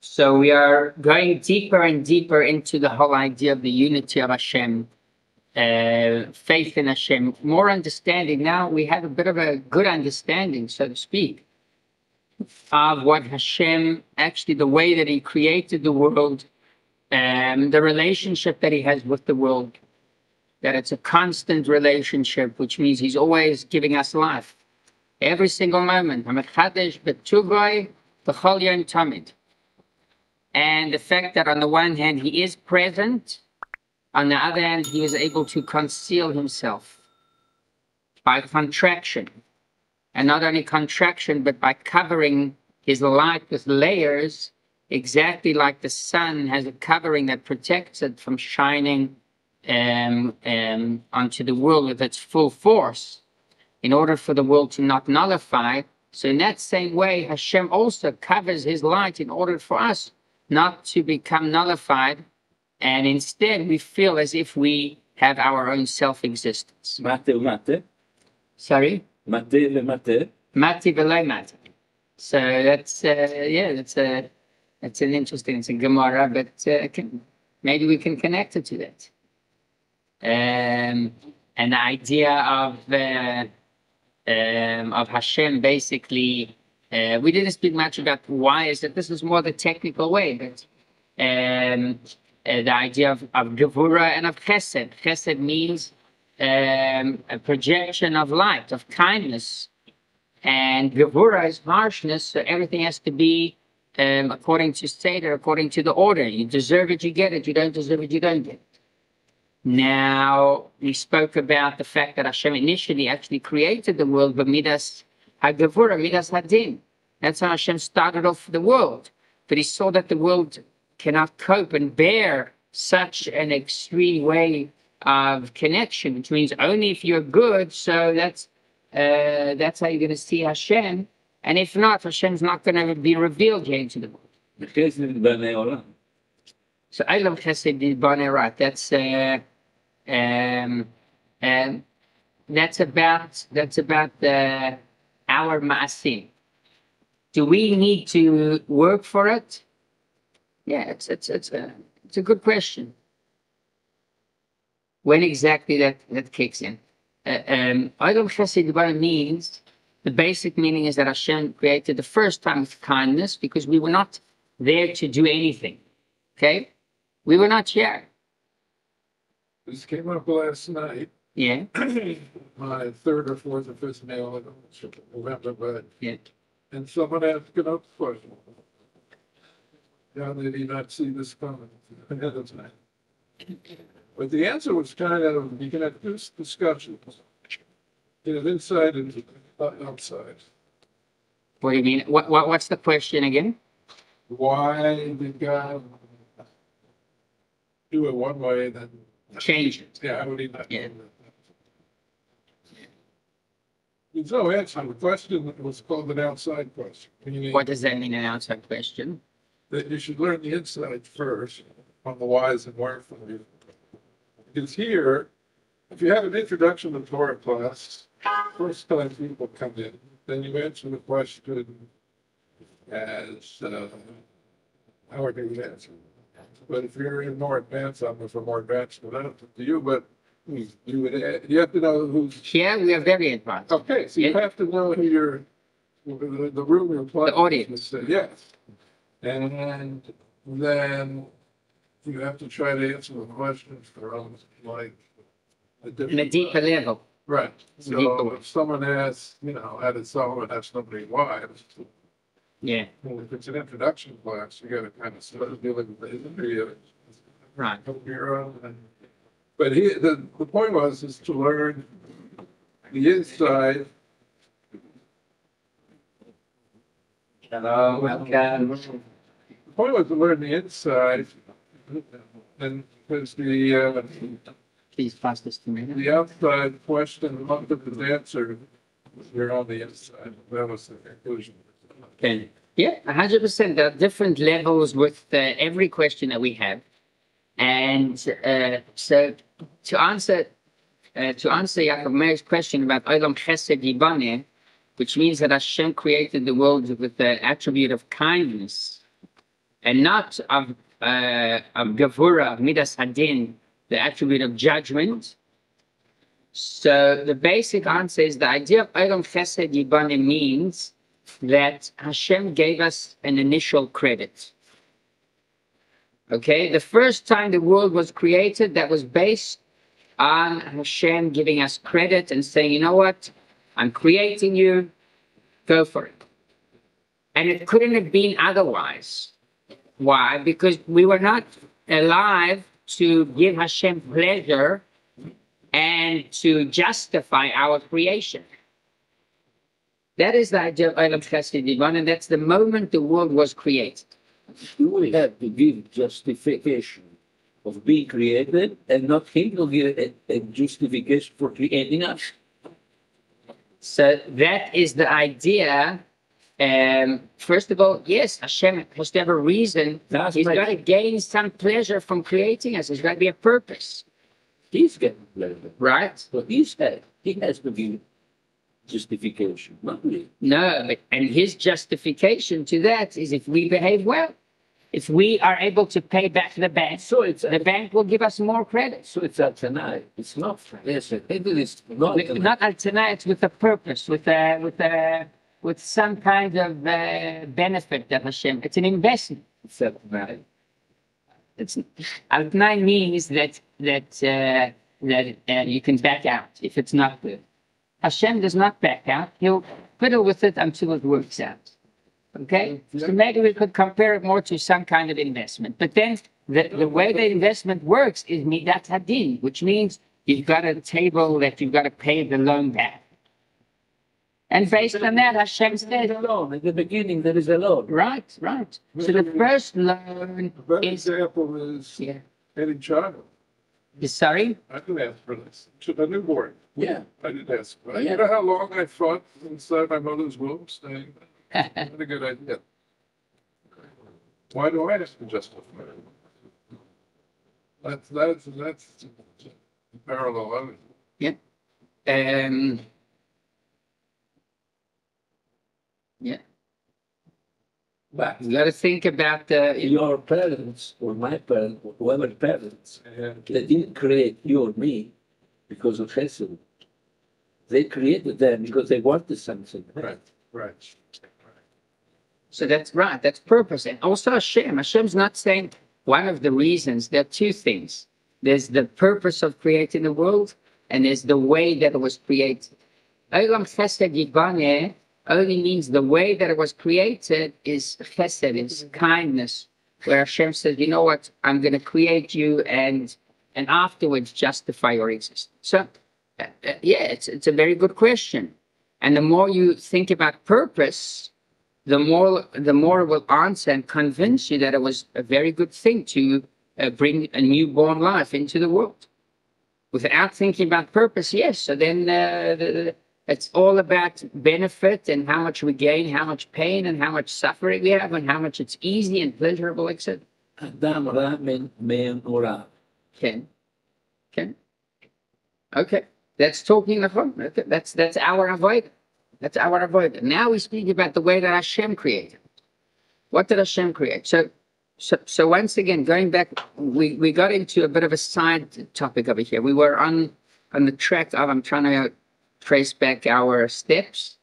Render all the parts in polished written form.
So we are going deeper and deeper into the whole idea of the unity of Hashem, faith in Hashem, more understanding. Now we have a bit of a good understanding, so to speak, of what Hashem, actually the way that He created the world, the relationship that He has with the world, that it's a constant relationship, which means He's always giving us life. Every single moment. And the fact that on the one hand He is present, on the other hand He is able to conceal Himself by contraction. And not only contraction, but by covering His light with layers, exactly like the sun has a covering that protects it from shining onto the world with its full force, in order for the world to not nullify. So in that same way, Hashem also covers His light in order for us not to become nullified, and instead we feel as if we have our own self-existence. Mate. Sorry? Mate le mate. Mati v'lo mate. So that's an interesting, it's a Gemara, but maybe we can connect it to that. And the idea of Hashem, basically, we didn't speak much about why is that. This is more the technical way, but the idea of Gevura and of Chesed. Chesed means a projection of light, of kindness, and Gevura is harshness, so everything has to be according to Seder, according to the order. You deserve it, you get it. You don't deserve it, you don't get it. Now, we spoke about the fact that Hashem initially actually created the world, but Midas HaGevura, Midas HaDin. That's how Hashem started off the world. But He saw that the world cannot cope and bear such an extreme way of connection, which means only if you're good, so that's how you're going to see Hashem. And if not, Hashem's not going to be revealed here into the world. So I love Chesed Banei Rat. That's about our maasim. Do we need to work for it? Yeah, it's a good question. When exactly that kicks in? Idol Chesed Banei means, the basic meaning is that Hashem created the first time with kindness, because we were not there to do anything. Okay? We were not here. This came up last night. Yeah. My third or fourth or fifth mail, I don't remember, but yeah. And someone asked another question. Yeah, they did not see this coming ahead of time. But the answer was kind of, you can have this discussion, inside and outside. What do you mean? What's the question again? Why did God do it one way and then change it? Yeah, how would He not? Yeah. There's no answer. The question was called an outside question. Meaning what does that mean, an outside question? that you should learn the inside first on the whys and wherefores. Because here, if you have an introduction to Torah class, first time people come in, then you answer the question as how are you answer? But if you're in more advanced, I'm for more advanced than that to you, but you have to know who's. Yeah, we are very advanced. Okay, so you have to know who the room you're playing. The audience. Yes. And then you have to try to answer the questions from like in a deeper level. Right. So if someone asks, how did Solomon have so many wives? Yeah. Well, if it's an introduction class, you got to kind of start dealing with the history of it. Right. But the point is to learn the inside. Hello, welcome. The point was to learn the inside, and because please pass this to me. The outside question, most of the answer, you're on the inside. That was the conclusion. Okay. Yeah, 100%. There are different levels with every question that we have, and so to answer Yaakov Meir's question about Olam Chesed Yibaneh, which means that Hashem created the world with the attribute of kindness. and not of Gevura, of Midas Hadin, the attribute of judgment. So the basic answer is the idea of Olam Chesed Yibane means that Hashem gave us an initial credit. Okay, the first time the world was created, that was based on Hashem giving us credit and saying, you know what, I'm creating you, go for it. And it couldn't have been otherwise. Why? Because we were not alive to give Hashem pleasure and to justify our creation. That is the idea of Olam Chesed Yibane, and that's the moment the world was created. You will have to give justification of being created, and not him to give a justification for creating us. So that is the idea. First of all, yes, Hashem has to have a reason. He's got to gain some pleasure from creating us. There's got to be a purpose. He's getting pleasure. Right? So he has to give justification, not me. No, and his justification to that is if we behave well. If we are able to pay back the bank, So it's the bank will give us more credit. So it's Altanai. It's not. Yes, it is not. Not Altanai, it's with a purpose, with some kind of benefit that Hashem. It's an investment. It's Altanai. Altanai means that you can back out if it's not good. Hashem does not back out. He'll fiddle with it until it works out. Okay? So maybe we could compare it more to some kind of investment. But then the way the investment works is Midat Hadin, which means you've got a table that you've got to pay the loan back. And based on that, Hashem said, a loan. At the beginning, there is a loan. Right. So the first loan A better is... example is any child. Sorry? I didn't ask for this. A newborn. Yeah. I didn't ask for it. Yeah. You know how long I fought inside my mother's womb saying, what a good idea. Why do I have to justify it? That's parallel. I mean, Yeah. But You got to think about your parents, or my parents, or whoever's parents, they didn't create you or me because of Chesed. They created them because they wanted something. right. So that's right. That's purpose. And also Hashem. Hashem's not saying one of the reasons. There are two things. There's the purpose of creating the world, and there's the way that it was created. Olam Chesed Yibane only means the way that it was created is chesed, is kindness, where Hashem says, you know what, I'm going to create you and afterwards justify your existence. So, it's a very good question. And the more you think about purpose, the more it will answer and convince you that it was a very good thing to bring a newborn life into the world. Without thinking about purpose, yes. So then it's all about benefit and how much we gain, how much pain and how much suffering we have and how much it's easy and pleasurable, etc. Adam ra men ora. Okay. That's talking the phone. Okay. That's our avoid. That's our avoid. Now we speak about the way that Hashem created. What did Hashem create? So once again, going back, we got into a bit of a side topic over here. We were on the track of, I'm trying to trace back our steps.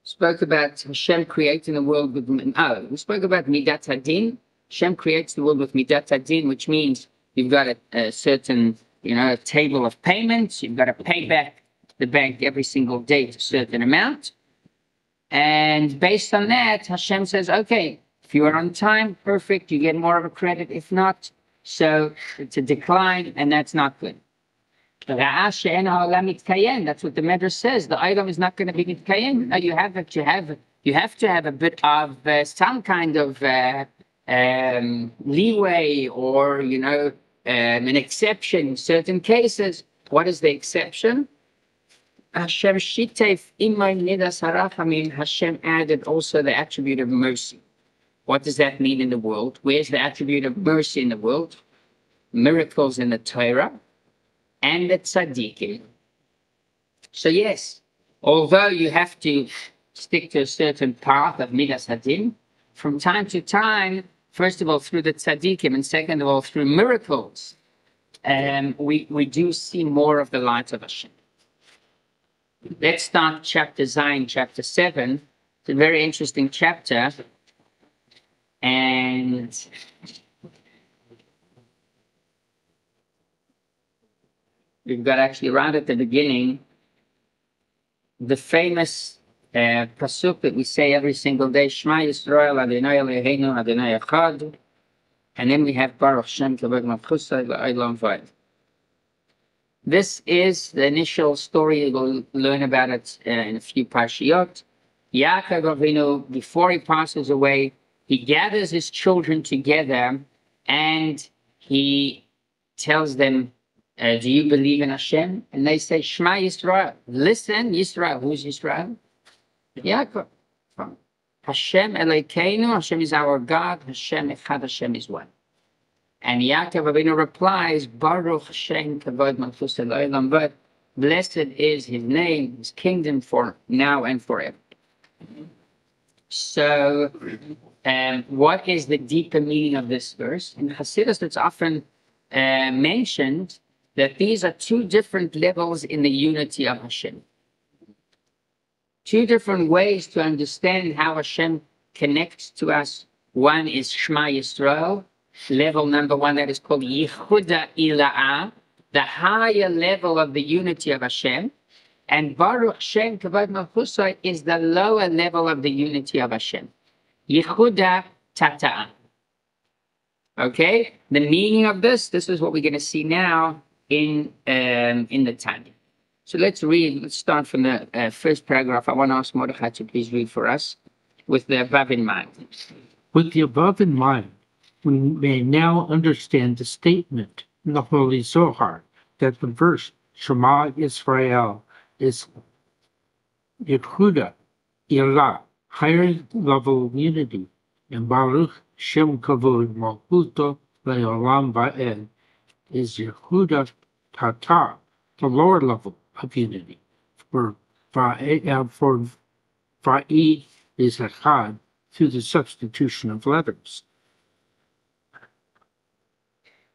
Spoke about Hashem creating the world with, we spoke about Midat Hadin. Hashem creates the world with Midat Hadin, which means you've got a certain, table of payments. You've got to pay back the bank every single day a certain amount. And based on that, Hashem says, okay, if you are on time, perfect, you get more of a credit. If not, so it's a decline, and that's not good. That's what the Midrash says. The item is not going to be mitkayen. You have to have a bit of some kind of leeway or an exception in certain cases. What is the exception? Hashem shitef imay nidas harachamim. Hashem added also the attribute of mercy. What does that mean in the world? Where's the attribute of mercy in the world? Miracles in the Torah and the tzaddikim. So yes, although you have to stick to a certain path of midas hadin, from time to time, first of all, through the tzaddikim, and second of all, through miracles, we do see more of the light of Hashem. Let's start chapter Zion, chapter 7. It's a very interesting chapter. And we've got actually right at the beginning, the famous pasuk that we say every single day, Shema Yisrael, Adonai Eloheinu, Adonai Echad. And then we have Baruch Shem Kavod Malchusay La'olam Va'ed. This is the initial story. We'll learn about it in a few parshiyot. Yaakov Avinu, before he passes away, he gathers his children together and he tells them, do you believe in Hashem? And they say, Shema Yisrael. Listen, Yisrael. Who's Yisrael? Yaakov. Hashem Elokeinu, Hashem is our God. Hashem Echad, Hashem is one. And Yaakov Avinu replies, Baruch Hashem Kavod Malchus Elolam Va'ed. Blessed is his name, his kingdom for now and forever. So, what is the deeper meaning of this verse? In Hasidus, it's often mentioned that these are two different levels in the unity of Hashem. Two different ways to understand how Hashem connects to us. One is Shema Yisrael, level number one, that is called Yichuda Ila'ah, the higher level of the unity of Hashem. And Baruch Shem Kavod Malchusay is the lower level of the unity of Hashem. Yichuda Tata'ah. Okay? The meaning of this is what we're going to see now in the Tanya. So let's read. Let's start from the first paragraph. I want to ask Mordechai to please read for us with the above in mind. With the above in mind, we may now understand the statement in the Holy Zohar that the verse Shema Yisrael is Yehuda, Ilah, higher level of unity, and Baruch Shem Kavod Malchuto Le'olam Va'ed is Yehuda Tata, the lower level of unity. For Va'i is Echad through the substitution of letters.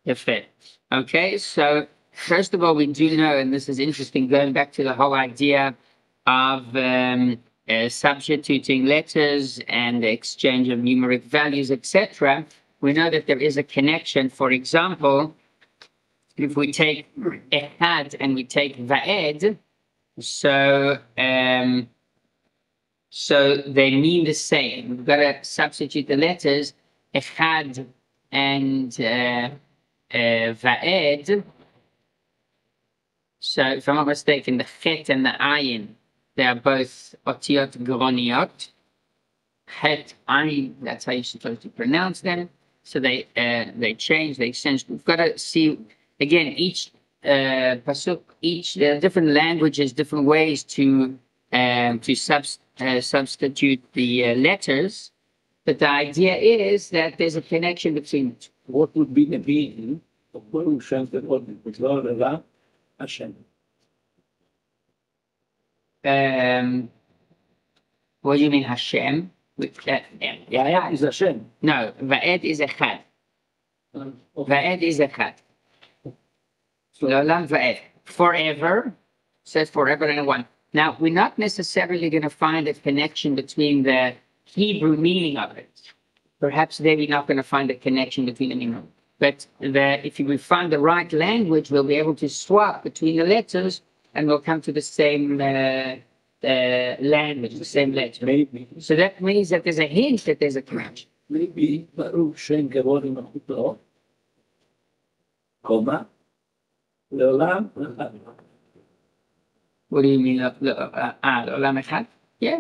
Yefet. Okay, so first of all, we do know, and this is interesting, going back to the whole idea of substituting letters and the exchange of numeric values, etc. We know that there is a connection. For example, if we take Echad and we take Va'ed, so they mean the same. We've got to substitute the letters Echad and Va'ed. So if I'm not mistaken, the Chet and the Ayin, they are both Otiyot Groniot. Het, Ayin, that's how you're supposed to pronounce them. So they change, they exchange. We've got to see, again, each pasuk, there are different languages, different ways to substitute the letters. But the idea is that there's a connection between the two. What would be the meaning of Baruch Shem Kavod Malchus Hashem? What do you mean Hashem? Va'ed is Hashem. No, Va'ed is Echad. Va'ed is Echad. L'olam Va'ed. Forever, says forever and one. Now, we're not necessarily going to find a connection between the Hebrew meaning of it. Perhaps there we're not going to find a connection between the meaning. But if we find the right language, we'll be able to swap between the letters and we'll come to the same language, the same letter. Maybe. So that means that there's a hint that there's a connection. Maybe Baruch Shem Kavod Malchus, comma, Le'olam Echad. What do you mean, Olam Echad? Yeah.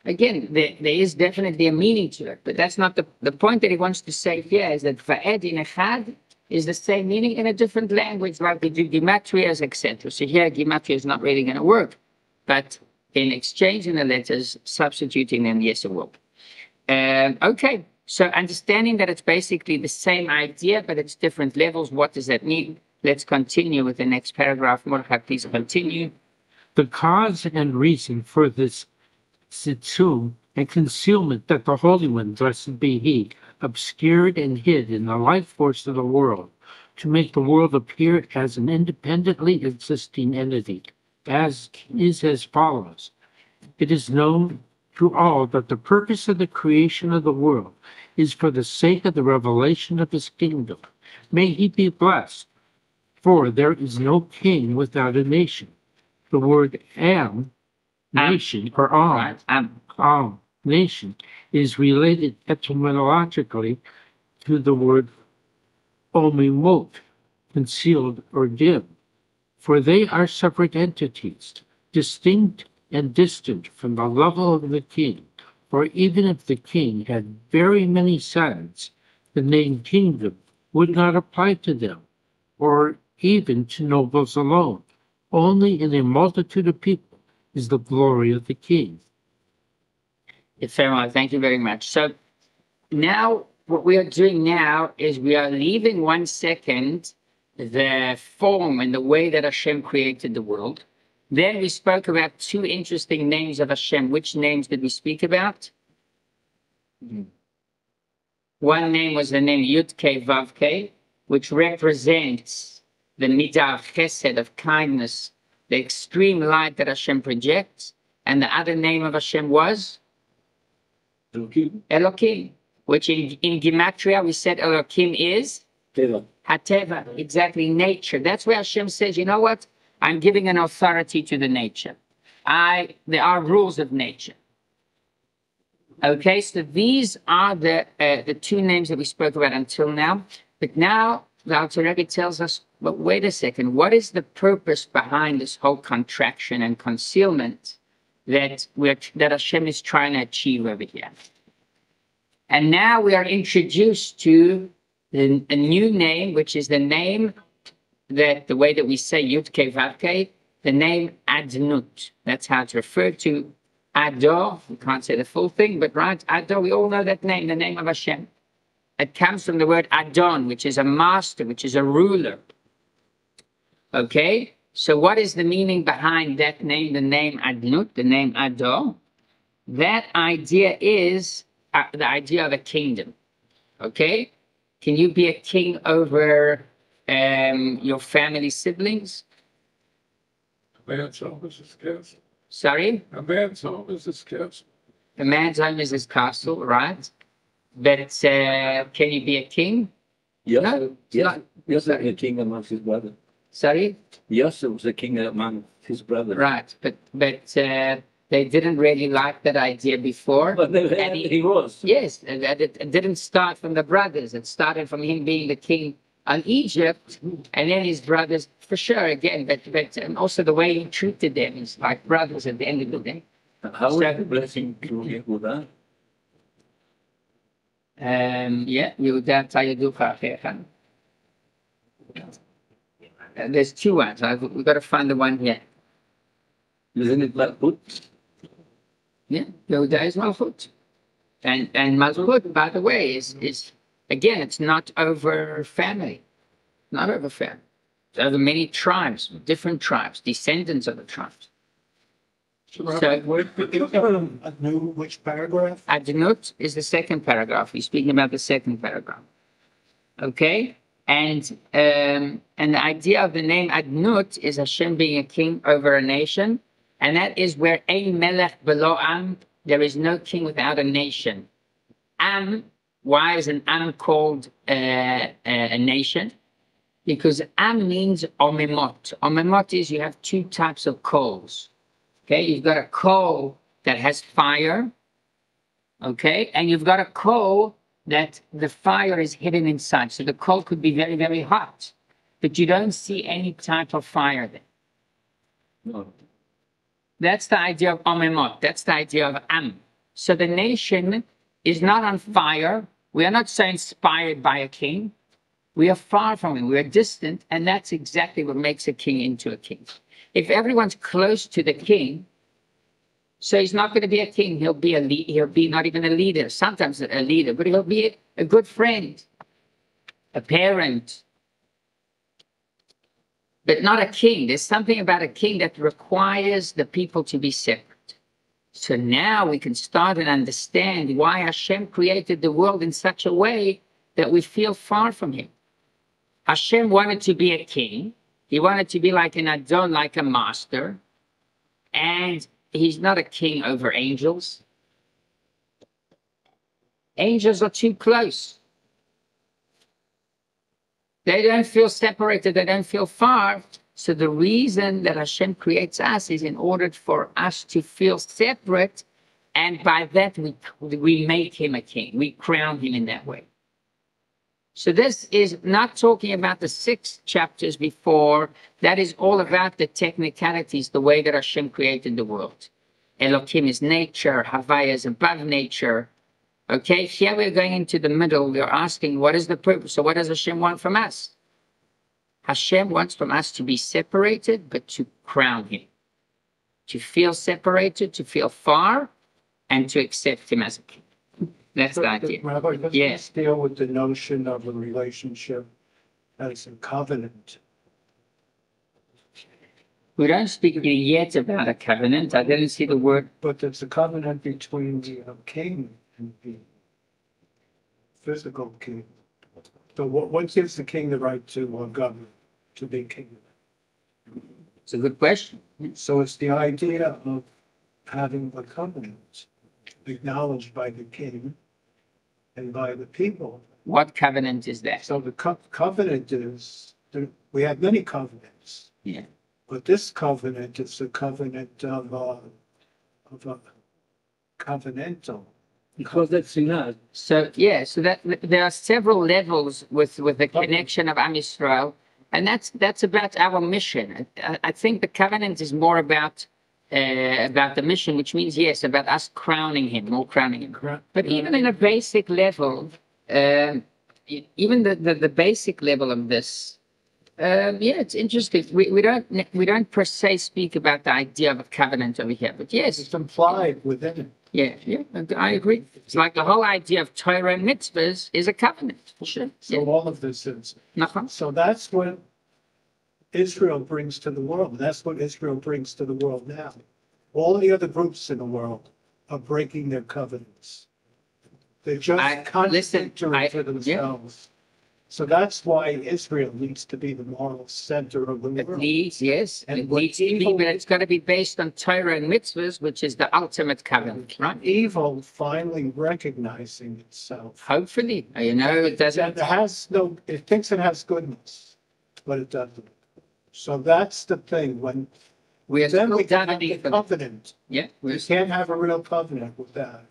Again, there is definitely a meaning to it, but that's not the point that he wants to say here is that Va'ed in Echad is the same meaning in a different language, like we do Gematrias, etc. So here, Gematria is not really going to work, but in exchanging the letters, substituting them, yes, it will. Okay, so understanding that it's basically the same idea, but it's different levels, what does that mean? Let's continue with the next paragraph. Mordechai, please continue. The cause and reason for this Tzitzum and concealment that the Holy One, blessed be He, obscured and hid in the life force of the world, to make the world appear as an independently existing entity, as follows. It is known to all that the purpose of the creation of the world is for the sake of the revelation of His kingdom. May He be blessed, for there is no king without a nation. The word nation, or nation, is related etymologically to the word omimot, concealed or dim, for they are separate entities, distinct and distant from the level of the king. For even if the king had very many sons, the name kingdom would not apply to them, or even to nobles alone. Only in a multitude of people is the glory of the king. Fair enough. Thank you very much. So now what we are doing now is we are leaving 1 second the form and the way that Hashem created the world. Then we spoke about 2 interesting names of Hashem. Which names did we speak about? One name was the name Yud-Kei Vav-Kei, which represents the midah of chesed, of kindness, the extreme light that Hashem projects. And the other name of Hashem was? Elohim, which in Gematria we said Elohim is? Teva. Hateva, exactly, nature. That's where Hashem says, you know what? I'm giving an authority to the nature. There are rules of nature. Okay, so these are the 2 names that we spoke about until now. But now the Alter Rebbe tells us, but wait a second, what is the purpose behind this whole contraction and concealment that Hashem is trying to achieve over here? And now we are introduced to a new name, which is the name that the way that we say Yud-Kei Vav-Kei, the name Adnut. That's how it's referred to. Ador, we can't say the full thing, but right, Ador, we all know that name, the name of Hashem. It comes from the word Adon, which is a master, which is a ruler. Okay, so what is the meaning behind that name, the name Adnut, the name Ador? That idea is the idea of a kingdom. Okay, can you be a king over your family siblings? A man's home is his castle. Sorry? A man's home is his castle. A man's home is his castle, right? But can you be a king? Yosef, No, Yosef was a king amongst his brothers. Sorry? Yosef was a king among his brothers. Right, but they didn't really like that idea before. But he was. Yes, it didn't start from the brothers. It started from him being the king on Egypt, and then his brothers, for sure, again, but and also the way he treated them is like brothers at the end of the day. How was the blessing to Yehuda? Yehuda Tayaducha Achecha. There's 2 ones. We've got to find the one here. Isn't it Malchut? Yeah, Yehuda is Malchut. And Malchut, by the way, is again, it's not over family. Not over family. It's over many tribes, different tribes, descendants of the tribes. So, Which paragraph? Adnut is the 2nd paragraph. He's speaking about the 2nd paragraph. Okay? And the idea of the name Adnut is Hashem being a king over a nation. And that is where Ein Melech Belo Am, there is no king without a nation. Am, why is an Am called a nation? Because Am means omemot. Omemot is you have 2 types of coals. Okay, you've got a coal that has fire. Okay, and you've got a coal that the fire is hidden inside. So the coal could be very, very hot, but you don't see any type of fire there. No. That's the idea of omemot. That's the idea of Am. So the nation is not on fire. We are not so inspired by a king. We are far from him. We are distant, and that's exactly what makes a king into a king. If everyone's close to the king, so he's not going to be a king. He'll be he'll be not even a leader. Sometimes a leader, but he'll be a good friend, a parent, but not a king. There's something about a king that requires the people to be separate. So now we can start and understand why Hashem created the world in such a way that we feel far from him. Hashem wanted to be a king. He wanted to be like an Adon, like a master. And he's not a king over angels. Angels are too close. They don't feel separated. They don't feel far. So the reason that Hashem creates us is in order for us to feel separate. And by that, we make him a king. We crown him in that way. So this is not talking about the 6 chapters before. That is all about the technicalities, the way that Hashem created the world. Elohim is nature. Havaya is above nature. Okay, here we're going into the middle. We're asking, what is the purpose? So what does Hashem want from us? Hashem wants from us to be separated, but to crown him. To feel separated, to feel far, and to accept him as a king. That's the idea. Rabbi, does Yes. this deal with the notion of a relationship as a covenant? We don't speak yet about a covenant. I didn't see the word. But it's a covenant between the king and the physical king. So what gives the king the right to govern, to be king? It's a good question. So it's the idea of having a covenant acknowledged by the king and by the people. What covenant is that? So the covenant is, we have many covenants. Yeah. But this covenant is a covenant of a covenantal. Because that's enough. So yeah, so that there are several levels with the connection of Am Yisrael, and that's about our mission. I think the covenant is more about the mission, which means yes, about us crowning him, more crowning him. But even in a basic level, even the basic level of this. Yeah, it's interesting. We don't per se speak about the idea of a covenant over here, but yes, It's implied within it. yeah, I agree. It's like the whole idea of Torah and mitzvahs is a covenant. Sure. So all of this is. Nachon. So that's what Israel brings to the world. That's what Israel brings to the world now. All the other groups in the world are breaking their covenants. They're just contradictory to themselves. So that's why Israel needs to be the moral center of the It world. needs, yes, And it what needs to be, evil- but it's got to be based on Torah and mitzvahs, which is the ultimate covenant, right? Evil finally recognizing itself. Hopefully, it doesn't. It thinks it has goodness, but it doesn't. So that's the thing. When We are then still we can have davening the for that. covenant. Yeah, We can't have a real covenant with that.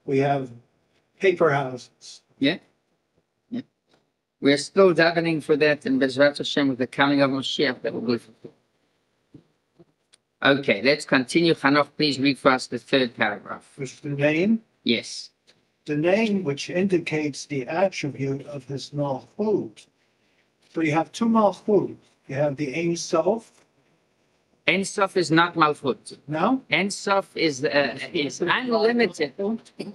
We have paper houses. we're still davening for that, and Bezrat Hashem with the coming of Mashiach that will be fulfilled. Okay, let's continue. Hanoch, please read for us the 3rd paragraph. Which the name, Yes. which indicates the attribute of his malchut. So you have 2 malchut. You have the Ein Sof. Ein Sof is not Malchut. No, Ein Sof is unlimited.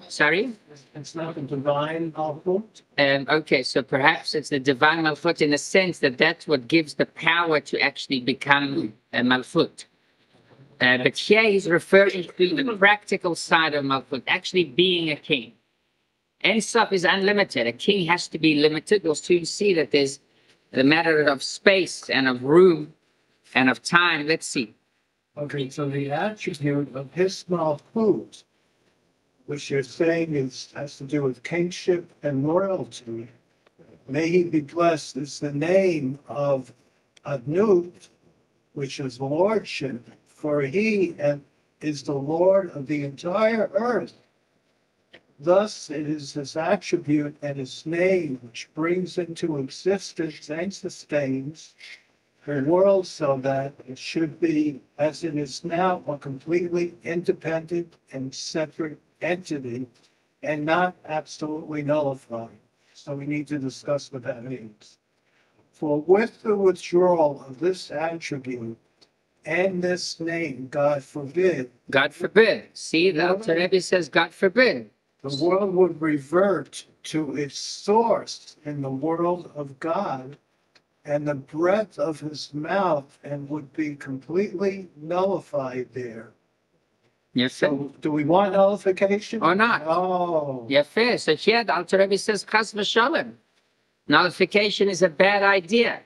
Sorry? it's not the divine malchut. Okay, so perhaps it's the divine Malchut in the sense that that's what gives the power to actually become a Malchut. But here he's referring to the practical side of Malchut, actually being a king. Ein Sof is unlimited. A king has to be limited. We'll soon see that there's the matter of space and of room and of time. Let's see. Okay, so the attribute of his malchut, which you're saying has to do with kingship and royalty, may he be blessed, is the name of Adnut, which is lordship, for he is the Lord of the entire earth. Thus it is his attribute and his name which brings into existence and sustains the world so that it should be, as it is now, a completely independent and separate entity and not absolutely nullified. So we need to discuss what that means. For with the withdrawal of this attribute and this name, God forbid, God forbid. See, the Alter Rebbe says, God forbid. the world would revert to its source in the world of God and the breath of his mouth and would be completely nullified there. Yes, sir. So do we want nullification? Or not? Oh. Yeah, fair. So here the Alter Rebbe says, Chas v'shalom. Nullification is a bad idea.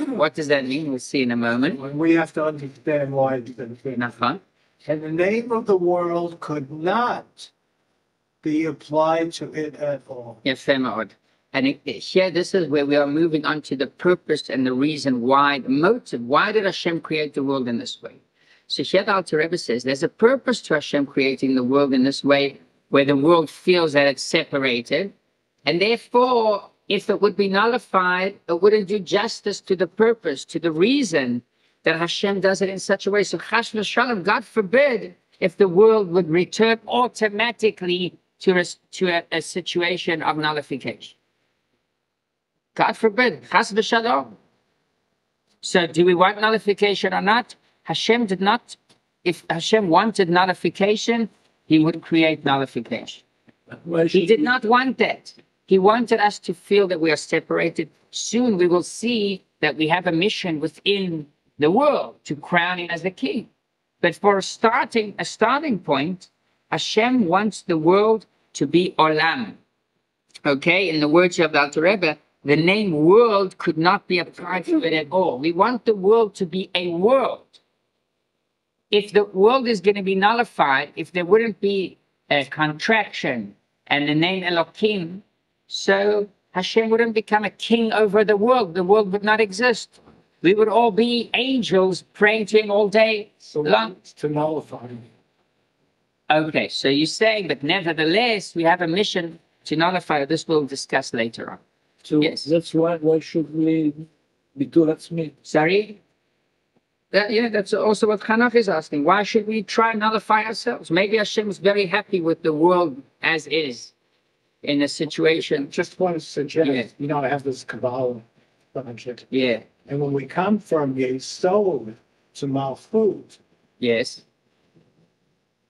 What does that mean? We'll see in a moment. We have to understand why it's been written. Nachon. And the name of the world could not be applied to it at all. Yefé ma'od. And here, this is where we are moving on to the purpose and the reason why, the motive. Why did Hashem create the world in this way? So here the Alter Rebbe says there's a purpose to Hashem creating the world in this way, where the world feels that it's separated. And therefore, if it would be nullified, it wouldn't do justice to the purpose, to the reason that Hashem does it in such a way. So Chas v'Shalom, God forbid, if the world would return automatically to a situation of nullification. God forbid, Chas v'Shalom. So do we want nullification or not? Hashem did not. If Hashem wanted nullification, he would create nullification. He did not want that. He wanted us to feel that we are separated. Soon we will see that we have a mission within the world to crown him as the king. But for a starting point, Hashem wants the world to be olam. Okay, in the words of the Alter Rebbe, the name world could not be applied to it at all. We want the world to be a world. If the world is going to be nullified, if there wouldn't be a contraction and the name Elohim, so Hashem wouldn't become a king over the world would not exist. We would all be angels praying to him all day long. To nullify. Okay, so you're saying, but nevertheless, we have a mission to nullify. This we'll discuss later on. So Yes. that's why should we be too Hatzmi? Sorry? That's also what Chanach is asking. Why should we try and nullify ourselves? Maybe Hashem is very happy with the world as is in a situation. Just want to suggest, Yeah. I have this Kabbalah project. Yeah. And when we come from Yesod to Malchut, Yes.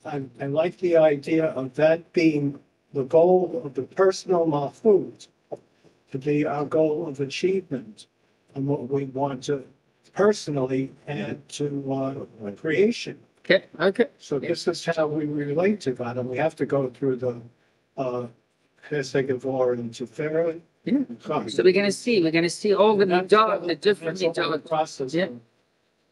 I like the idea of that being the goal of the personal Malchut, to be our goal of achievement and what we want to personally add to creation. Okay. Okay. So this is how we relate to God, and we have to go through the Chesed, Gevurah, and Tiferet. Yeah. So we're going to see all the midah, the different That's all the midah. process. Yeah.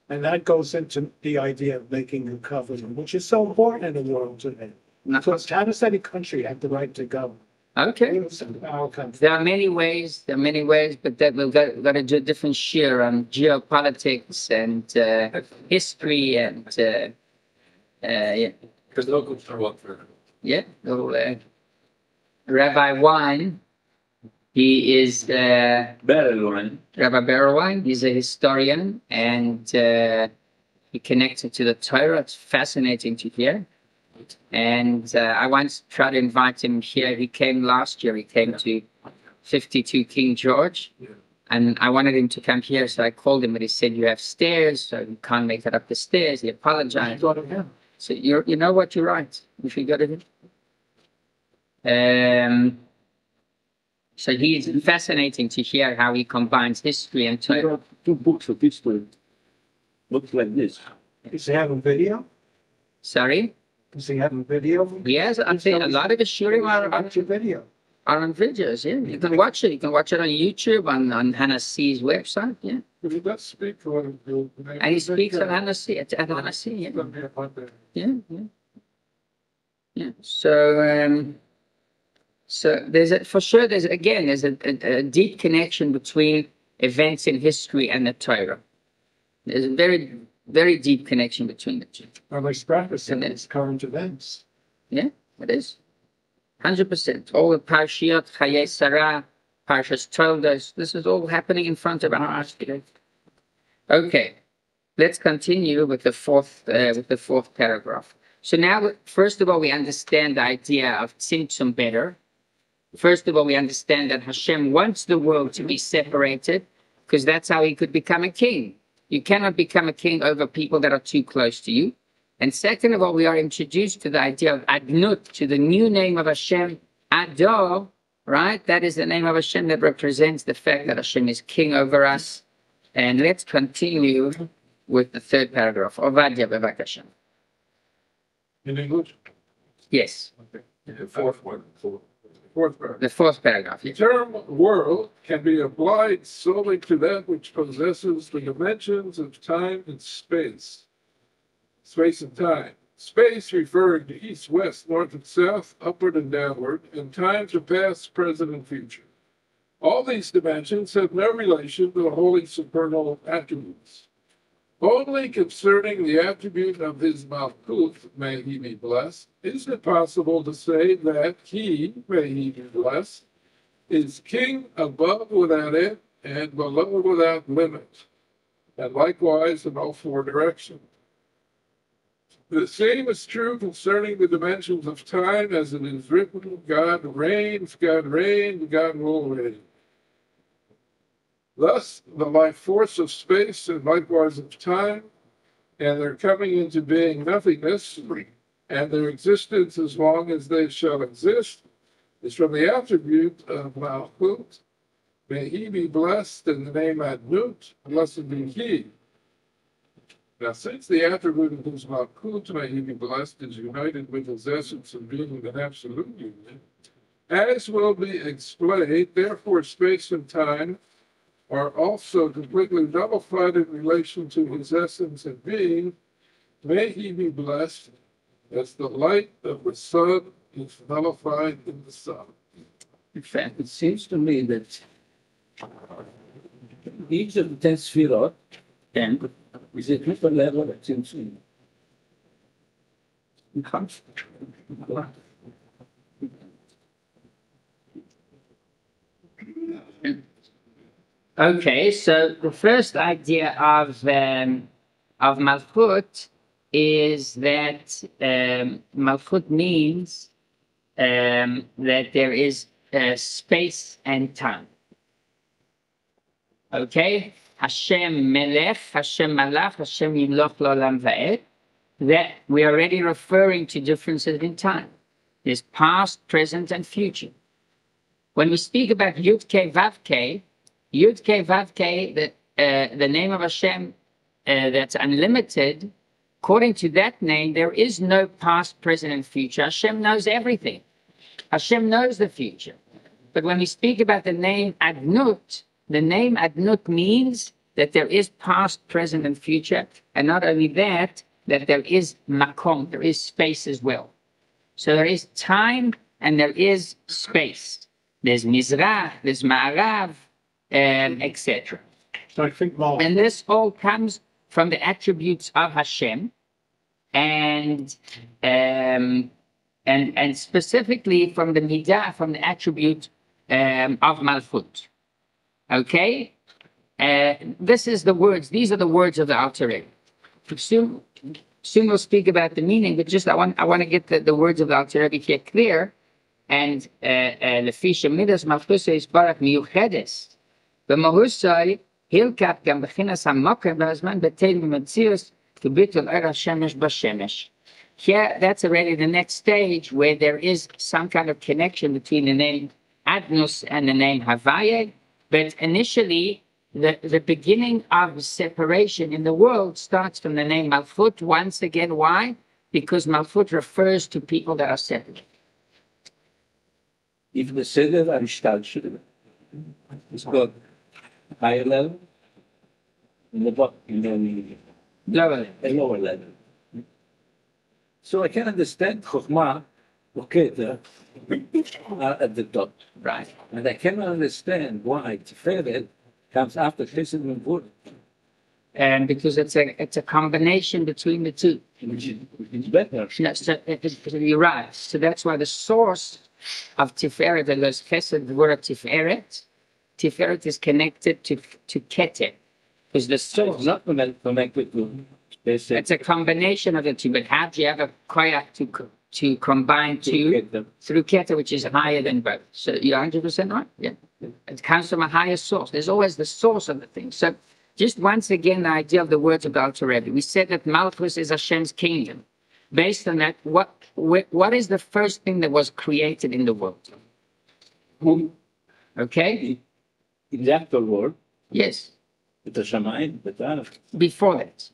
And that goes into the idea of making a covenant, which is so important in the world today. Because how does any country have the right to go? Okay. Our country. There are many ways, but that we've got to do a different share on geopolitics and history and yeah. Because local show up for. Yeah. Rabbi Wein, he is Better one. Rabbi Berwine. He's a historian and he connects it to the Torah. It's fascinating to hear. And I once tried to invite him here. He came last year. He came to 52 King George. And I wanted him to come here, so I called him, but he said, you have stairs, so you can't make it up the stairs. He apologized. So you know what, you're right. You should go to him. So he's fascinating to hear how he combines history and There Torah. are 2 books of history. Looks like this. Does he have a video? Sorry? Does he have a video? Yes, I think a lot of the shurim Watch your video. are on videos, yeah. You can watch it. You can watch it on YouTube, on Hannah C's website, yeah. If he does speak for him, And he speaks at Hannah C, at Hannah C, yeah. Yeah. Yeah. So there's a deep connection between events in history and the Torah. There's a very, very deep connection between the two. Or like practicing its current events. Yeah, it is. 100%. All the Parshiot, Chayei Sarah, Parshas told us, this is all happening in front of our eyes today. Okay, let's continue with the fourth paragraph. So now, first of all, we understand the idea of tzimtzum better. First of all, we understand that Hashem wants the world to be separated because that's how he could become a king. You cannot become a king over people that are too close to you. And second of all, we are introduced to the idea of Adnut, to the new name of Hashem, Ador, right? That is the name of Hashem that represents the fact that Hashem is king over us. And let's continue with the third paragraph. Ovadia Bevakasha. in English? Yes, Okay. The fourth one. Fourth paragraph. the fourth paragraph. The Yes. term world can be applied solely to that which possesses the dimensions of time and space. Space and time. Space referring to east, west, north, and south, upward and downward, and time to past, present, and future. All these dimensions have no relation to the holy supernal attributes. Only concerning the attribute of his Malkuth, may he be blessed, is it possible to say that he, may he be blessed, is king above without end and below without limit, and likewise in all four directions. The same is true concerning the dimensions of time, as it is written, God reigns, God reigned, God will reign. Thus, the life force of space and likewise of time, and their coming into being nothingness, and their existence as long as they shall exist, is from the attribute of Malchut. May he be blessed in the name Adnut, blessed be he. Now, since the attribute of his Malchut, may he be blessed, is united with his essence of being an absolute union, as will be explained, therefore space and time are also completely nullified in relation to his essence and being. May he be blessed, as the light of the sun is nullified in the sun. In fact, it seems to me that each of the 10 Sfirot is a deeper level of Tzimtzum. Okay, so the first idea of Malchut is that Malchut means that there is space and time. Okay, Hashem Melech, Hashem Malach, Hashem Yimloch L'Olam Va'ed. That we are already referring to differences in time. There's past, present, and future. When we speak about Yud Kei Vav Kei, the name of Hashem that's unlimited, according to that name, there is no past, present, and future. Hashem knows everything. Hashem knows the future. But when we speak about the name Adnut, the name Adnut means that there is past, present, and future. And not only that, that there is makom, there is space as well. So there is time and there is space. There's Mizrach, there's Ma'arav, etc. So I think And this all comes from the attributes of Hashem, and specifically from the midah, from the attribute of Malchut. Okay, this is the words. These are the words of the Alter Rebbe. Soon we'll speak about the meaning, but just I want to get the words of the Alter Rebbe here clear. And לפי שמידס מלכוסי יסברך מיוחדס במהוסוי הילקח גם בחינס המוקר והזמן בטל ומציאוס כביטול אור השמש בשמש. Here, that's already the next stage where there is some kind of connection between the name Adnus and the name Havaya. But initially, the beginning of separation in the world starts from the name Malchut. Once again, why? Because Malchut refers to people that are separate. If the Seder Aristalship is got higher level, in the Lower. lower level. So I can understand Chokhmah, Keter are at the top. Right. And I cannot understand why Tiferet comes after Chesed and Gvura. And because it's a combination between the two. Which is better. No, so you're right. So that's why the source of Tiferet, the Chesed, the word Tiferet, Tiferet is connected to Keter. Because the source, Not connected to Chesed. it's a combination of the two. But how do you have a koyach to combine two through Keter, which is higher than both? So you're 100% right. Yeah. It comes from a higher source. There's always the source of the thing. So just once again, the idea of the words of the Alter Rebbe. We said that Malchus is Hashem's kingdom. Based on that, what is the first thing that was created in the world? Okay? In the actual world, Yes. with the Shamayim, with the Before that.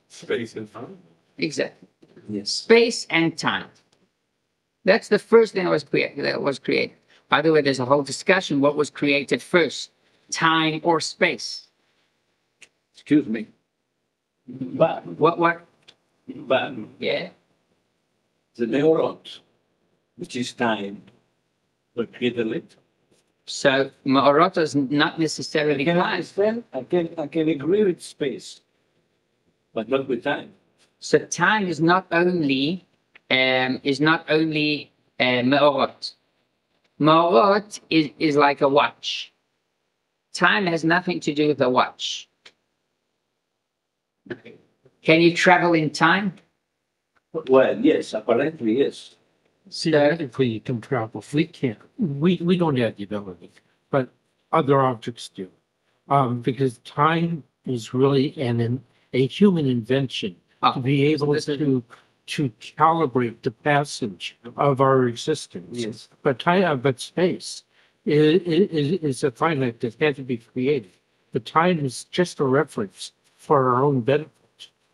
Space and time. Exactly. Yes. Space and time. That's the first thing that was created. By the way, there's a whole discussion. What was created first? Time or space? Excuse me. But What? Yeah. the NACHLAOT, which is time, but created it. So Ma'orot is not I necessarily can time. understand, I can agree with space, but not with time. So time is not only Ma'orot. Ma'orot is like a watch. Time has nothing to do with a watch. Can you travel in time? Well, yes, apparently, yes. Theoretically, you can travel. We can't. We don't have the ability, but other objects do. Because time is really a human invention to be able to calibrate the passage of our existence. Yes. But but space is a finite that had to be created. But time is just a reference for our own benefit.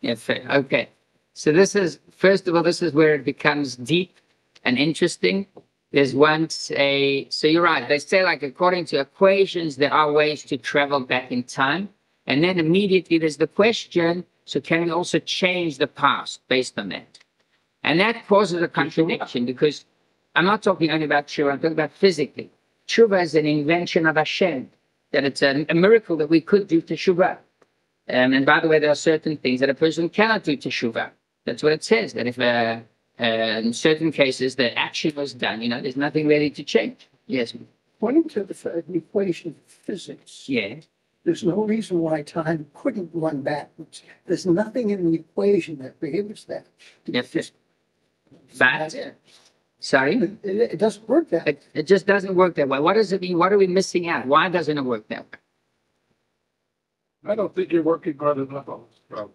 Yeah, fair. Okay. So this is, first of all, this is where it becomes deep and interesting. There's so you're right. They say, like, according to equations, there are ways to travel back in time. And then immediately there's the question, so can we also change the past based on that? And that causes a contradiction, because I'm not talking only about tshuva, I'm talking about physically. Tshuva is an invention of Hashem, that it's a miracle that we could do teshuvah. And by the way, there are certain things that a person cannot do teshuvah. That's what it says, that if in certain cases the action was done, there's nothing really to change. Yes. According to the equation of physics, Yeah. there's no reason why time couldn't run backwards. There's nothing in the equation that prohibits that. Yes. But, sorry? It doesn't work that way. It just doesn't work that way. What does it mean? What are we missing out? Why doesn't it work that way? I don't think you're working hard enough on this problem.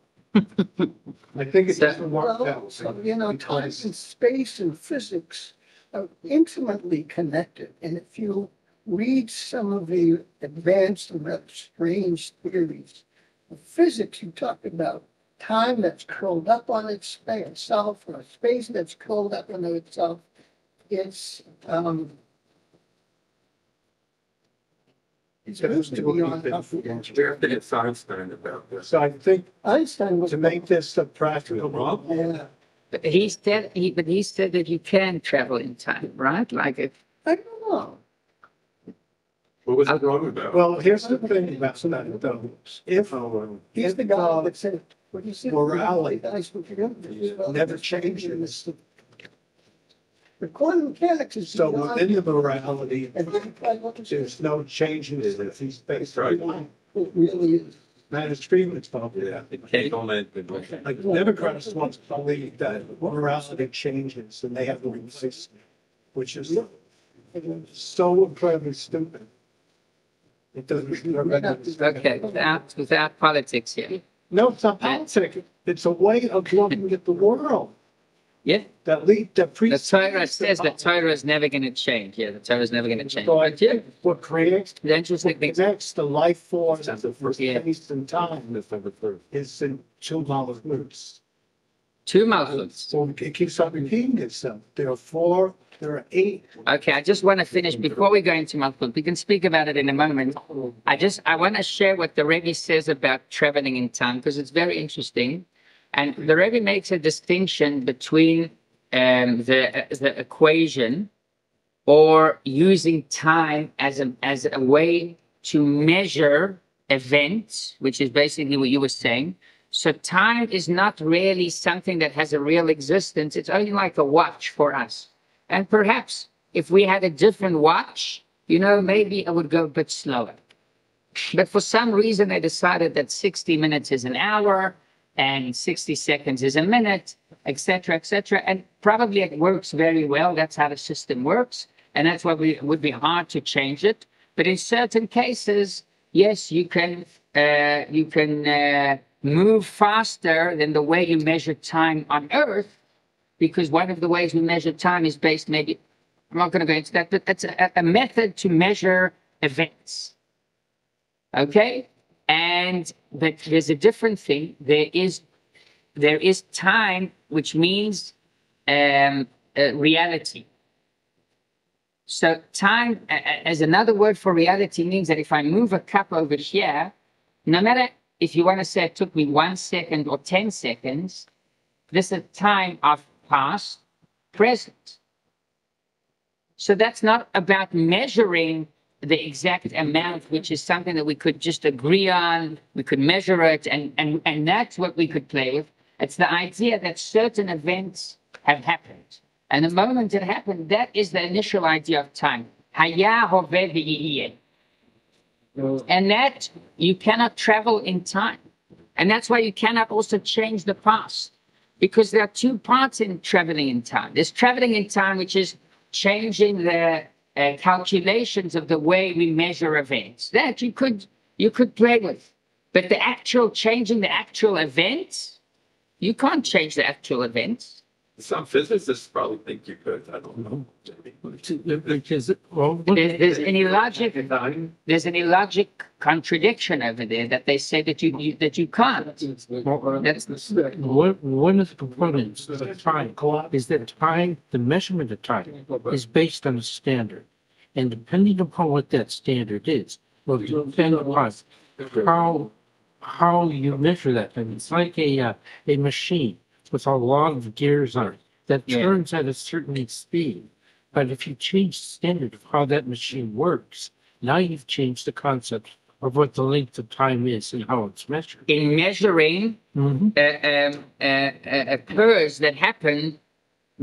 I think it So- doesn't work that Well, way. time and space and physics are intimately connected. And if you read some of the advanced and rather strange theories of physics, you talk about time that's curled up on itself, or space that's curled up on itself. It's supposed to be on top of We have to get Einstein about this. So I think Einstein was to make this a practical problem, yeah. But he said that you can travel in time, right? Like if I don't know. What was it wrong about? well, here's the thing about that though. If He's the guy that said, what do you say? Morality Never never changes, The quantum mechanics is. so within the morality, And then there's no changes if he's based Right. on it really is. man treatment's probably Yeah. that. Like Democrats want to believe that morality changes and they have to replace it, which is so incredibly stupid. It doesn't. okay, without politics here. No, it's not politics. It's a way of looking at the world Yeah. that The precedes. Torah says that Torah is never going to change. Yeah, the Torah is never going to change. So I But yeah, think what creates, the interesting what thing. connects the life force and the first Yeah. space and time is in two molecules. Two malchuts. So it keeps on repeating itself. There are 8. Okay, I just want to finish before we go into malchut. We can speak about it in a moment. I want to share what the Rebbe says about traveling in time, because it's very interesting. And the Rebbe makes a distinction between the equation, or using time as a way to measure events, which is basically what you were saying. So time is not really something that has a real existence. It's only like a watch for us. And perhaps if we had a different watch, maybe it would go a bit slower. But for some reason, they decided that 60 minutes is an hour and 60 seconds is a minute, etc., etc. And probably it works very well. That's how the system works. And that's why it would be hard to change it. But in certain cases, yes, you can move faster than the way you measure time on Earth, because one of the ways we measure time is based, maybe, I'm not going to go into that, but it's a method to measure events. Okay? But there's a different thing. There is there is time, which means reality. So time, as another word for reality, means that if I move a cup over here, no matter if you want to say it took me 1 second or 10 seconds, this is time of past, present. So that's not about measuring the exact amount, which is something that we could just agree on, we could measure it, and that's what we could play with. It's the idea that certain events have happened. And the moment it happened, that is the initial idea of time. Haya hove v'yeh. And that you cannot travel in time. And that's why you cannot also change the past. Because there are two parts in traveling in time. There's traveling in time, which is changing the calculations of the way we measure events. That you could play with. But the actual changing the actual events, you can't change the actual events. Some physicists probably think you could. I don't know. There's an illogic contradiction over there that they say that you can't. One of the components of time is that time, the measurement of time, is based on a standard. And depending upon what that standard is, will depend upon how you measure that thing. It's like a machine with a lot of gears on it that turns at a certain speed. But if you change the standard of how that machine works, now you've changed the concept of what the length of time is and how it's measured. In measuring occurs that happen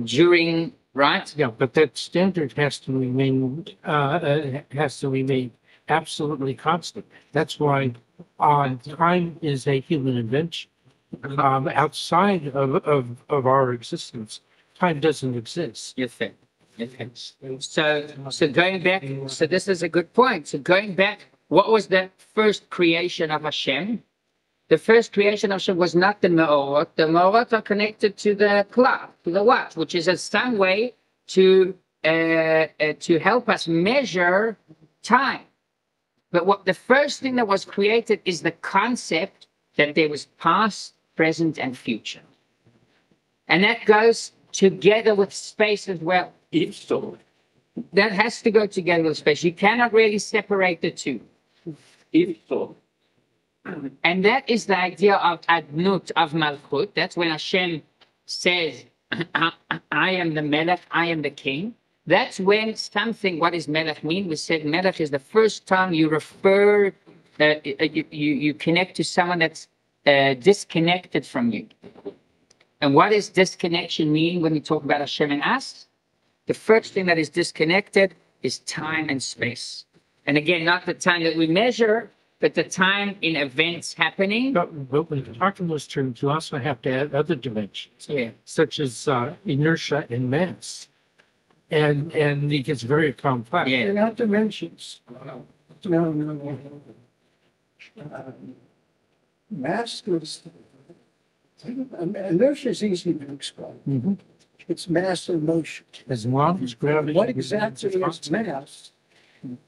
during, right? Yeah, but that standard has to remain absolutely constant. That's why time is a human invention. Outside of our existence, time doesn't exist. You think. So going back, so this is a good point. So going back, what was the first creation of Hashem? The first creation of Hashem was not the Me'orot. The Me'orot are connected to the clock, to the watch, which is some way to help us measure time. But what the first thing that was created is the concept that there was past, present, and future. And that goes together with space as well. If so, That has to go together with space. You cannot really separate the two. if so, And that is the idea of adnut, of malchut. That's when Hashem says, I am the melech, I am the king. That's when something, what does melech mean? We said melech is the first time you refer, you connect to someone that's disconnected from you. And what does disconnection mean when we talk about Hashem and us? The first thing that is disconnected is time and space. And again, not the time that we measure, but the time in events happening. But when you talk in those terms, you also have to add other dimensions, Yeah. such as inertia and mass. And it gets very complex. Yeah. They're not dimensions. No. Mass is, inertia is easy to explain. Mhm. It's mass and motion. As long as gravity. What exactly is mass?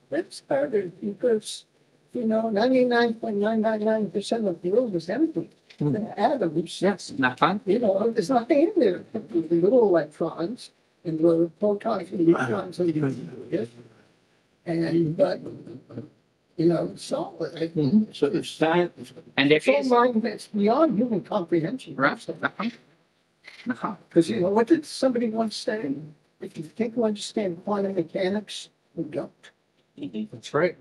That's harder because, 99.999% of the world is empty. The atoms, Yes, nachon. there's nothing in there. The little electrons and the protons and neutrons and but solid. so if science, And there So is, mind that's beyond human comprehension. right? Nachon. Nachon. Because what did somebody once say? If you think you understand quantum mechanics, you don't. That's right.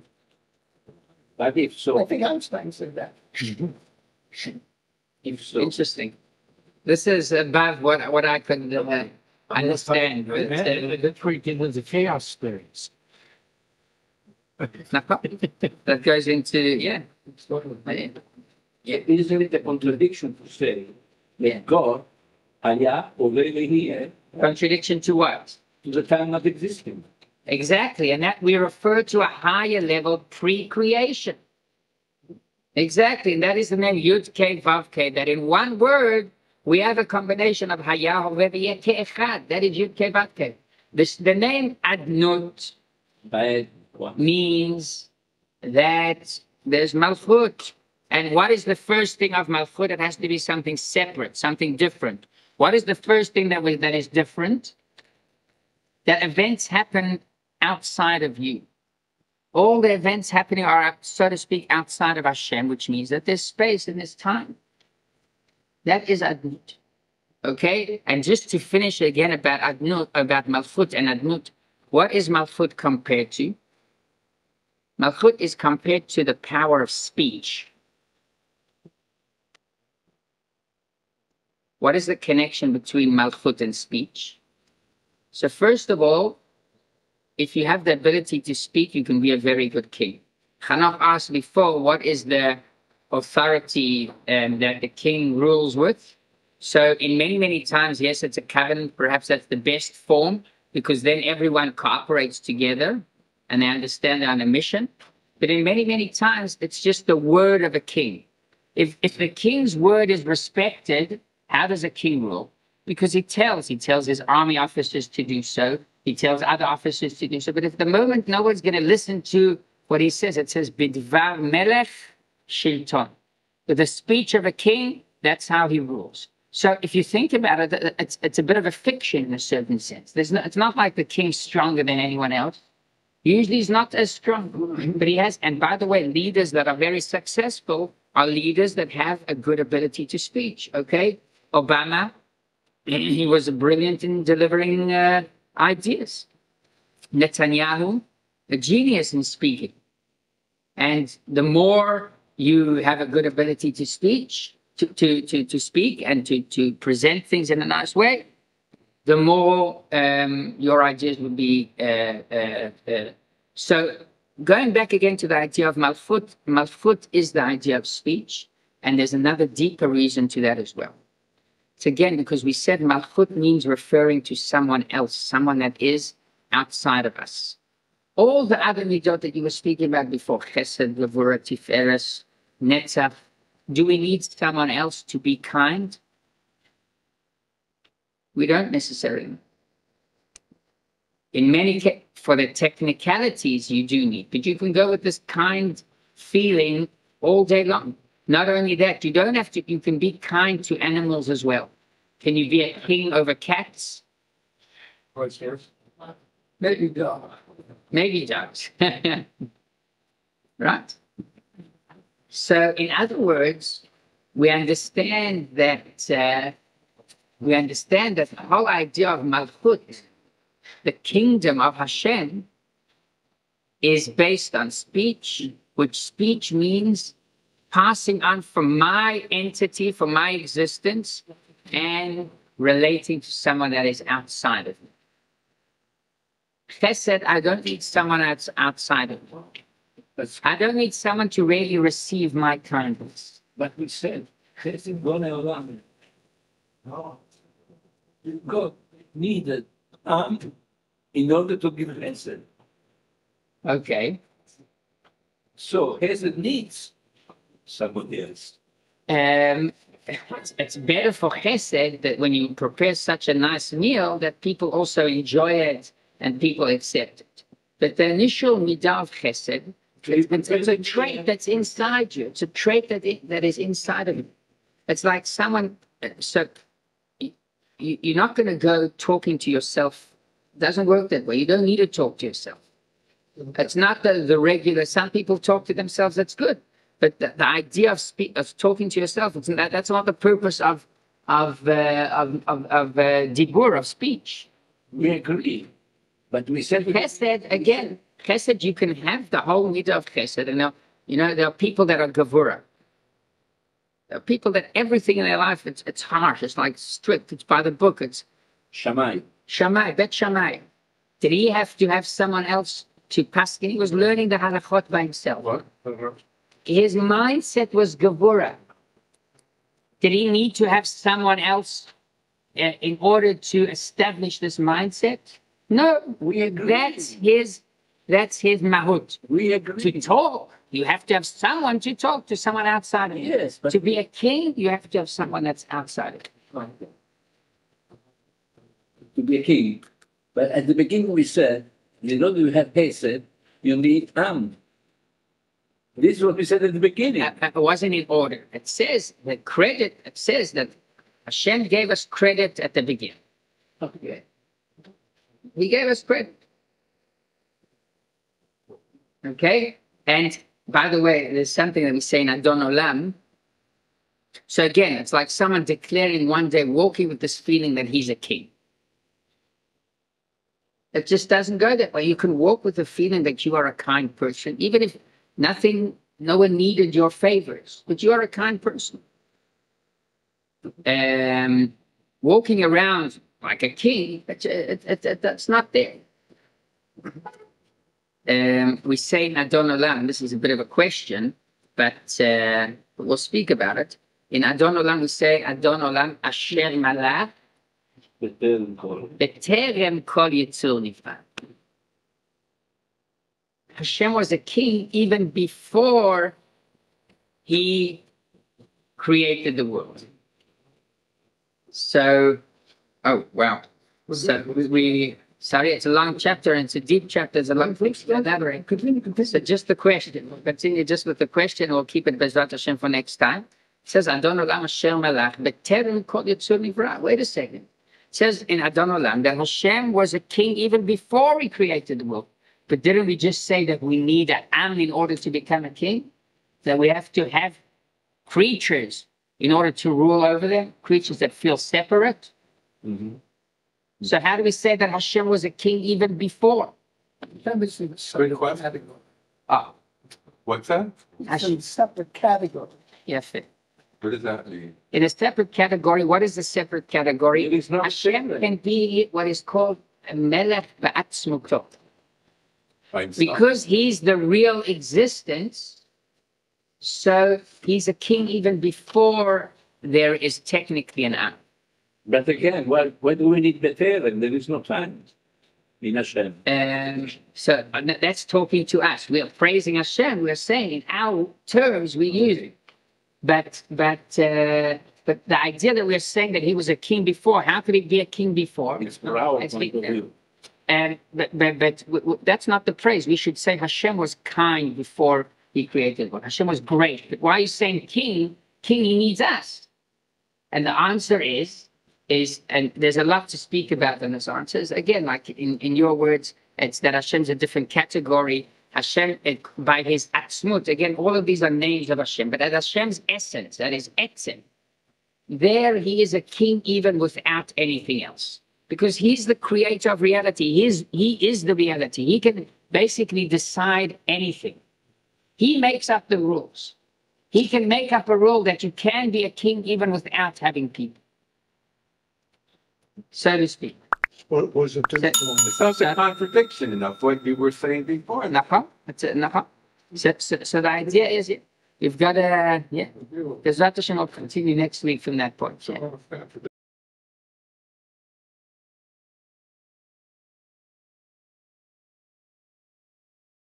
but if I so, think Einstein said that. if so, Interesting. This is above what I could understand. But, That's where you get into chaos theories. nachon. That goes into, yeah. isn't it a contradiction to say that Yeah. God, Haya, already here, Contradiction to what? to the time of existing? Exactly, and that we refer to a higher level pre-creation. Exactly, and that is the name Yud K Vav K. That in one word we have a combination of Haya Hove v'Yeh Ke'echad. That is Yud K Vav K. The name Adnut By what? means that there's Malchut, And what is the first thing of Malchut? It has to be something separate, something different. What is the first thing that is different? That events happen outside of you. All the events happening are, so to speak, outside of Hashem, which means that there's space and there's time. That is Adnut. Okay? And just to finish again about Adnut, about Malchut and Adnut, what is Malchut compared to? Malchut is compared to the power of speech. What is the connection between Malchut and speech? So first of all, if you have the ability to speak, you can be a very good king. Hanoch asked before, what is the authority that the king rules with? So in many, many times, yes, it's a covenant. Perhaps that's the best form, because then everyone cooperates together and they understand they're on a mission. But in many, many times, it's just the word of a king. If the king's word is respected, how does a king rule? Because he tells his army officers to do so. He tells other officers to do so. But if the moment no one's going to listen to what he says, it says, Bidvar melech shilton. With the speech of a king, that's how he rules. So if you think about it, it's a bit of a fiction in a certain sense. It's not like the king's stronger than anyone else. Usually he's not as strong, but he has, and by the way, leaders that are very successful are leaders that have a good ability to speak, okay? Obama, he was brilliant in delivering ideas. Netanyahu, a genius in speaking. And the more you have a good ability to speak, to speak and to present things in a nice way, the more your ideas would be. So going back again to the idea of Malchut, Malchut is the idea of speech, and there's another deeper reason to that as well. It's again because we said Malchut means referring to someone else, someone that is outside of us. All the other midot that you were speaking about before, Chesed, Gevurah, Tiferes, Netzach, do we need someone else to be kind? We don't necessarily. In many cases, for the technicalities, you do need, but you can go with this kind feeling all day long. Not only that, you don't have to, you can be kind to animals as well. Can you be a king over cats? Vice versa. Maybe dog. Maybe dogs. Right. So, in other words, we understand that the whole idea of Malchut, the kingdom of Hashem, is based on speech, which speech means passing on from my entity, from my existence, and relating to someone that is outside of me. Chesed, I don't need someone that's outside of me. I don't need someone to really receive my kindness. But we said, Chesed Bonei Olam. No. God needed in order to give Chesed. Okay. So Chesed needs somebody else. It's better for Chesed that when you prepare such a nice meal that people also enjoy it and people accept it. But the initial midah of Chesed, it's a trait that's inside you. It's a trait that is inside of you. It's like someone, so you're not going to go talking to yourself. It doesn't work that way. You don't need to talk to yourself. It's not the regular, some people talk to themselves, that's good. But the idea of talking to yourself, that's not the purpose of dibur, of speech. We agree. But we said Chesed, again, Chesed, you can have the whole midah of Chesed. And there are people that are Gevurah. There are people that everything in their life, it's harsh, it's like strict, it's by the book, it's Shammai. Bet Shammai. Did he have to have someone else to paskin? He was learning the halachot by himself. What? His mindset was Gevurah. Did he need to have someone else in order to establish this mindset? No, We agree. That's his mahut. We agree. To talk, you have to have someone to talk to, someone outside of you. Yes, but To be a king, you have to have someone that's outside of you. to be a king. But at the beginning we said, in order to have Chesed, you need Am. This is what we said at the beginning. It wasn't in order. It says the credit, it says that Hashem gave us credit at the beginning. Okay. He gave us credit. Okay? And by the way, there's something that we say in Adon Olam. So again, it's like someone declaring one day, walking with this feeling that he's a king. It just doesn't go that way. You can walk with the feeling that you are a kind person, even if no one needed your favors, but you are a kind person. Walking around like a king, that's not there. We say in Adon Olam, this is a bit of a question, but we'll speak about it. In Adon Olam, we say, Adon Olam asher malach b'terem kol yitzur nifrad. Hashem was a king even before he created the world. So, oh, wow. So sorry, it's a long chapter and it's a deep chapter. There's a lot of things to elaborate. So just the question. We'll continue just with the question. We'll keep it Bezrat Hashem for next time. It says, Adon Olam asher malach b'terem kol yitzur nifrad. Wait a second. It says in Adon Olam that Hashem was a king even before he created the world. But didn't we just say that we need an am in order to become a king? That we have to have creatures in order to rule over them? Creatures that feel separate? Mm-hmm. So how do we say that Hashem was a king even before? Great question. Oh, What's that? It's in a separate category. yes. What does that mean? In a separate category, what is the separate category? It is not Hashem separate. can be what is called a melech ba'atzmuto. By himself. Because he's the real existence, so he's a king even before there is technically an am. But again, why do we need B'terem? There is no time in Hashem. So that's talking to us. We are praising Hashem. We are saying in our terms we use it. But the idea that we're saying that he was a king before, how could he be a king before? It's for our Let's point leave of it view. But that's not the praise. We should say Hashem was kind before he created the world. Hashem was great. But why are you saying king? King, he needs us. And the answer is, and there's a lot to speak about in this answer. Again, like in your words, it's that Hashem's a different category. Hashem, by his atzmut, again, all of these are names of Hashem, but at Hashem's essence, that is etzem, there he is a king even without anything else. Because he's the creator of reality. He is the reality. He can basically decide anything. He makes up the rules. He can make up a rule that you can be a king even without having people, so to speak. What was it? It sounds a contradiction enough what you were saying before. Nachal? That's it, Nachal. So the idea is, we've got a, Bezrat Hashem will continue next week from that point. So,